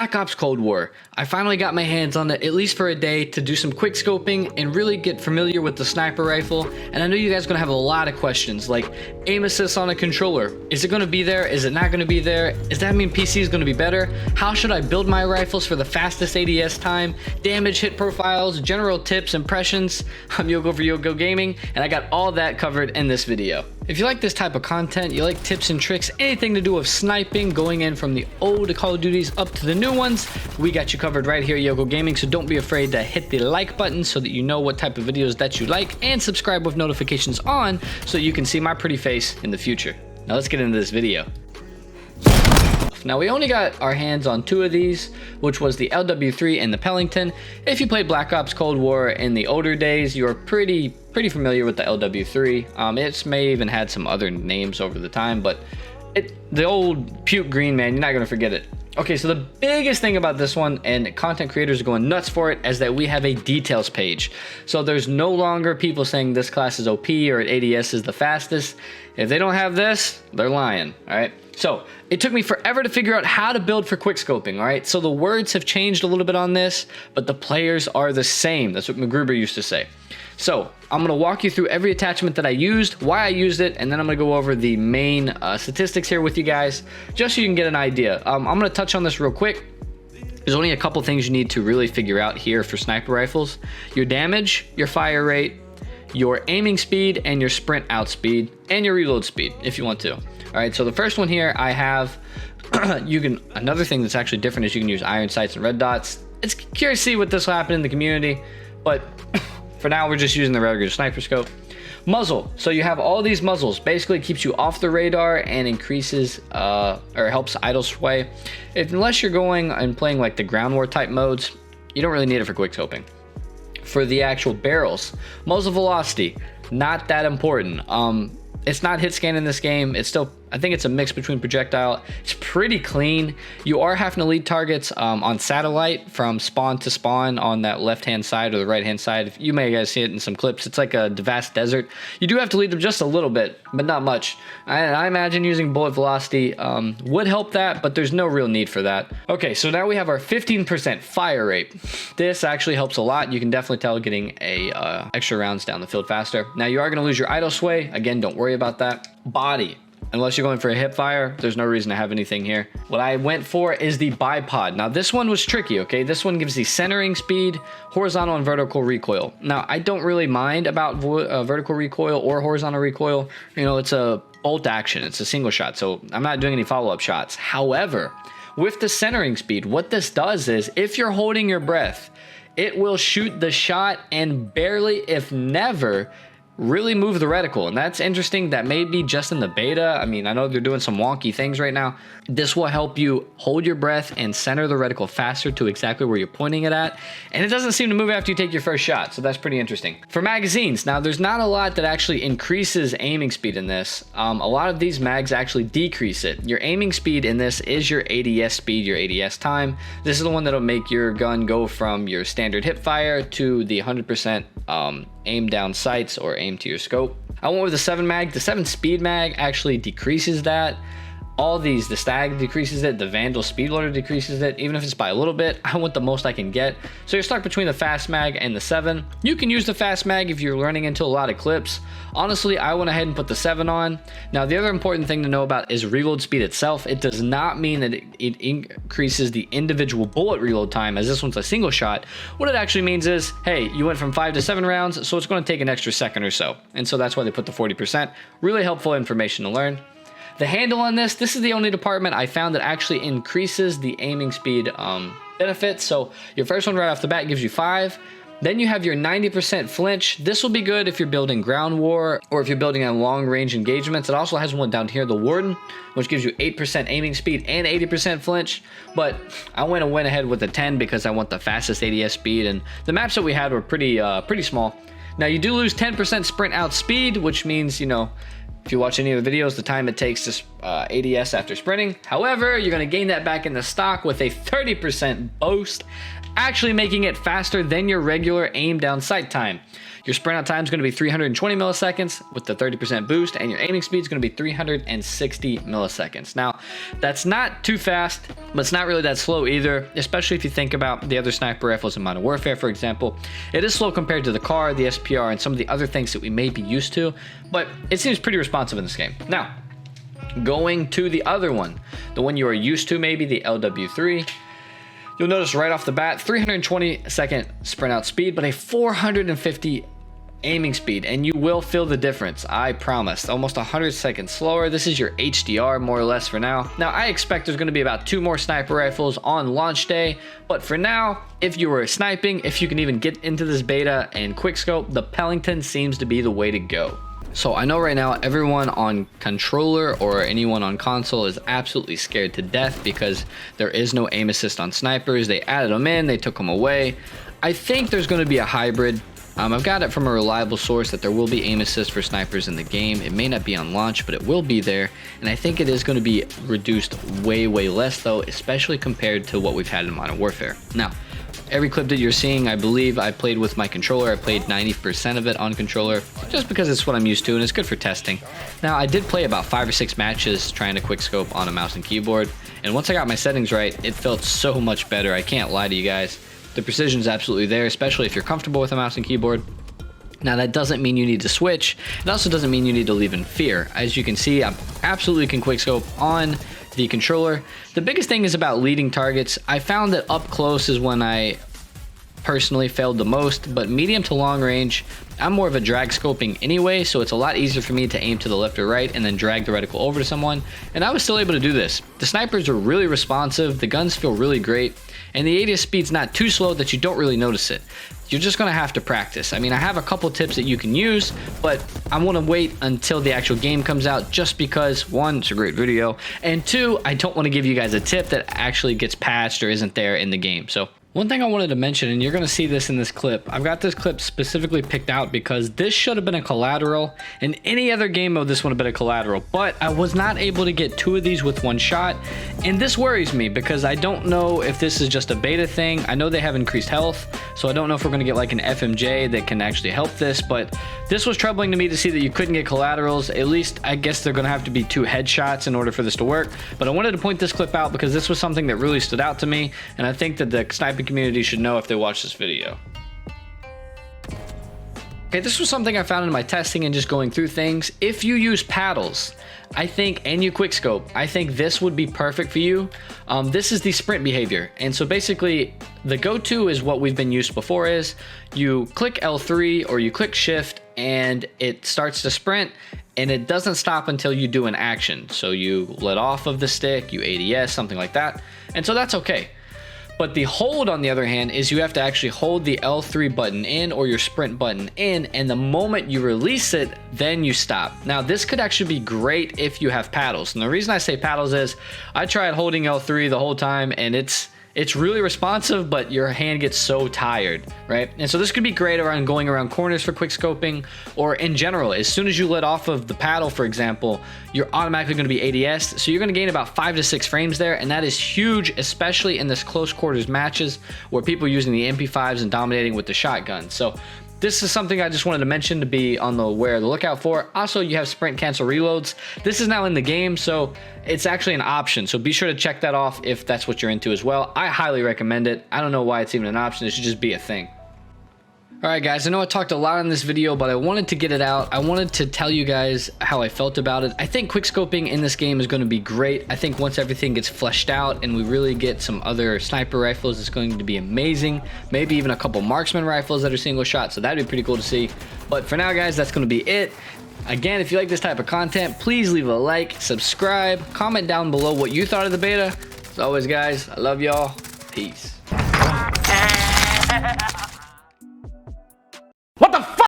Black Ops Cold War. I finally got my hands on it, at least for a day, to do some quick scoping and really get familiar with the sniper rifle. And I know you guys are gonna have a lot of questions like aim assist on a controller. Is it gonna be there? Is it not gonna be there? Does that mean PC is gonna be better? How should I build my rifles for the fastest ADS time? Damage, hit profiles, general tips, impressions. I'm Yoko for Yoko Gaming, and I got all that covered in this video. If you like this type of content, you like tips and tricks, anything to do with sniping, going in from the old Call of Duties up to the new ones, we got you covered right here at Yoko Gaming. So don't be afraid to hit the like button so that you know what type of videos that you like, and subscribe with notifications on so you can see my pretty face in the future. Now let's get into this video. Now we only got our hands on two of these, which was the LW3 and the Pellington. If you played Black Ops Cold War in the older days, you're pretty familiar with the LW3. It's may even had some other names over the time, but the old puke green, man, you're not gonna forget it. Okay, so the biggest thing about this one, and content creators are going nuts for it, is that we have a details page. So there's no longer people saying this class is OP or ADS is the fastest. If they don't have this, they're lying, all right? So it took me forever to figure out how to build for quick scoping, all right? So the words have changed a little bit on this, but the players are the same. That's what MacGruber used to say. So I'm gonna walk you through every attachment that I used, why I used it, and then I'm gonna go over the main statistics here with you guys, just so you can get an idea. I'm gonna touch on this real quick. There's only a couple things you need to really figure out here for sniper rifles: your damage, your fire rate, your aiming speed, and your sprint out speed, and your reload speed if you want to. All right, so the first one here I have, another thing that's actually different is you can use iron sights and red dots. It's curious to see what this will happen in the community, but for now, we're just using the regular sniper scope. Muzzle. So you have all these muzzles. Basically keeps you off the radar and increases or helps idle sway. Unless you're going and playing like the ground war type modes, you don't really need it for quick scoping. For the actual barrels, muzzle velocity, not that important. It's not hit scan in this game. It's still, I think it's a mix between projectile. It's pretty clean. You are having to lead targets on satellite from spawn to spawn on that left-hand side or the right-hand side. You may guys see it in some clips. It's like a vast desert. You do have to lead them just a little bit, but not much. I imagine using bullet velocity would help that, but there's no real need for that. Okay, so now we have our 15% fire rate. This actually helps a lot. You can definitely tell getting extra rounds down the field faster. Now you are going to lose your idle sway. Again, don't worry about that. Body. Unless you're going for a hip fire, there's no reason to have anything here. What I went for is the bipod. Now this one was tricky, okay? This one gives the centering speed, horizontal and vertical recoil. Now I don't really mind about vertical recoil or horizontal recoil. You know, it's a bolt action, it's a single shot, so I'm not doing any follow-up shots. However, with the centering speed, what this does is if you're holding your breath, it will shoot the shot and barely, if never, really move the reticle. And that's interesting. That may be just in the beta. I mean, I know they're doing some wonky things right now. This will help you hold your breath and center the reticle faster to exactly where you're pointing it at. And it doesn't seem to move after you take your first shot. So that's pretty interesting. For magazines, now there's not a lot that actually increases aiming speed in this. A lot of these mags actually decrease it. Your aiming speed in this is your ADS speed, your ADS time. This is the one that'll make your gun go from your standard hip fire to the 100% aim down sights or aim to your scope. I went with the 7 mag. The 7 speed mag actually decreases that. All these, the Stag decreases it, the Vandal Speedloader decreases it, even if it's by a little bit. I want the most I can get. So you're stuck between the fast mag and the 7. You can use the fast mag if you're learning into a lot of clips. Honestly, I went ahead and put the 7 on. Now, the other important thing to know about is reload speed itself. It does not mean that it increases the individual bullet reload time, as this one's a single shot. What it actually means is, hey, you went from 5 to 7 rounds, so it's going to take an extra second or so. And so that's why they put the 40%. Really helpful information to learn. The handle on this is the only department I found that actually increases the aiming speed benefits. So your first one right off the bat gives you 5. Then you have your 90% flinch. This will be good if you're building ground war or if you're building on long range engagements. It also has one down here, the Warden, which gives you 8% aiming speed and 80% flinch. But I went ahead with the 10 because I want the fastest ADS speed, and the maps that we had were pretty small. Now you do lose 10% sprint out speed, which means, you know, if you watch any of the videos, the time it takes to ADS after sprinting. However, you're going to gain that back in the stock with a 30% boost, actually making it faster than your regular aim down sight time. Your sprint out time is going to be 320 milliseconds with the 30% boost, and your aiming speed is going to be 360 milliseconds. Now, that's not too fast, but it's not really that slow either, especially if you think about the other sniper rifles in Modern Warfare, for example. It is slow compared to the CAR, the SPR, and some of the other things that we may be used to, but it seems pretty responsive in this game. Now, going to the other one, the one you are used to maybe, the LW3, you'll notice right off the bat, 320-second sprint out speed, but a 450 aiming speed, and you will feel the difference, I promise. Almost 100 seconds slower. This is your HDR more or less for now. Now, I expect there's going to be about 2 more sniper rifles on launch day, but for now, if you were sniping, if you can even get into this beta and quickscope, the Pellington seems to be the way to go. So I know right now everyone on controller or anyone on console is absolutely scared to death because there is no aim assist on snipers. They added them in, they took them away. I think there's going to be a hybrid. I've got it from a reliable source that there will be aim assist for snipers in the game. It may not be on launch, but it will be there. And I think it is going to be reduced way less though, especially compared to what we've had in Modern Warfare. Now, every clip that you're seeing, I believe I played with my controller. I played 90% of it on controller just because it's what I'm used to and it's good for testing. Now, I did play about 5 or 6 matches trying to quickscope on a mouse and keyboard. And once I got my settings right, it felt so much better. I can't lie to you guys. The precision is absolutely there, especially if you're comfortable with a mouse and keyboard. Now, that doesn't mean you need to switch. It also doesn't mean you need to live in fear. As you can see, I absolutely can quickscope on the controller. The biggest thing is about leading targets. I found that up close is when I personally failed the most, but medium to long range, I'm more of a drag scoping anyway, so it's a lot easier for me to aim to the left or right and then drag the reticle over to someone, and I was still able to do this. The snipers are really responsive, the guns feel really great, and the ADS speed's not too slow that you don't really notice it. You're just gonna have to practice. I mean, I have a couple tips that you can use, but I wanna wait until the actual game comes out just because, 1, it's a great video, and 2, I don't wanna give you guys a tip that actually gets patched or isn't there in the game. So one thing I wanted to mention, and you're going to see this in this clip, I've got this clip specifically picked out because this should have been a collateral. In any other game mode, this would have been a collateral, but I was not able to get 2 of these with 1 shot, and this worries me because I don't know if this is just a beta thing. I know they have increased health, so I don't know if we're going to get like an FMJ that can actually help this, but this was troubling to me to see that you couldn't get collaterals. At least I guess they're going to have to be 2 headshots in order for this to work, but I wanted to point this clip out because this was something that really stood out to me, and I think that the sniping community should know if they watch this video. Okay, this was something I found in my testing and just going through things. If you use paddles, I think, and you quickscope, I think this would be perfect for you. This is the sprint behavior, and so basically the go-to is what we've been used before is you click L3 or you click shift and it starts to sprint, and it doesn't stop until you do an action. So you let off of the stick, you ADS, something like that, and so that's okay. But the hold, on the other hand, is you have to actually hold the L3 button in or your sprint button in, and the moment you release it, then you stop. Now, this could actually be great if you have paddles. And the reason I say paddles is I tried holding L3 the whole time, and it's really responsive, but your hand gets so tired, right? And so this could be great around going around corners for quick scoping, or in general, as soon as you let off of the paddle, for example, you're automatically going to be ADS, so you're going to gain about 5 to 6 frames there, and that is huge, especially in this close quarters matches where people are using the MP5s and dominating with the shotgun. So this is something I just wanted to mention to be on the lookout for. Also, you have sprint cancel reloads. This is now in the game, so it's actually an option. So be sure to check that off if that's what you're into as well. I highly recommend it. I don't know why it's even an option. It should just be a thing. Alright guys, I know I talked a lot in this video, but I wanted to get it out. I wanted to tell you guys how I felt about it. I think quickscoping in this game is going to be great. I think once everything gets fleshed out and we really get some other sniper rifles, it's going to be amazing. Maybe even a couple marksman rifles that are single shot, so that'd be pretty cool to see. But for now guys, that's going to be it. Again, if you like this type of content, please leave a like, subscribe, comment down below what you thought of the beta. As always guys, I love y'all. Peace.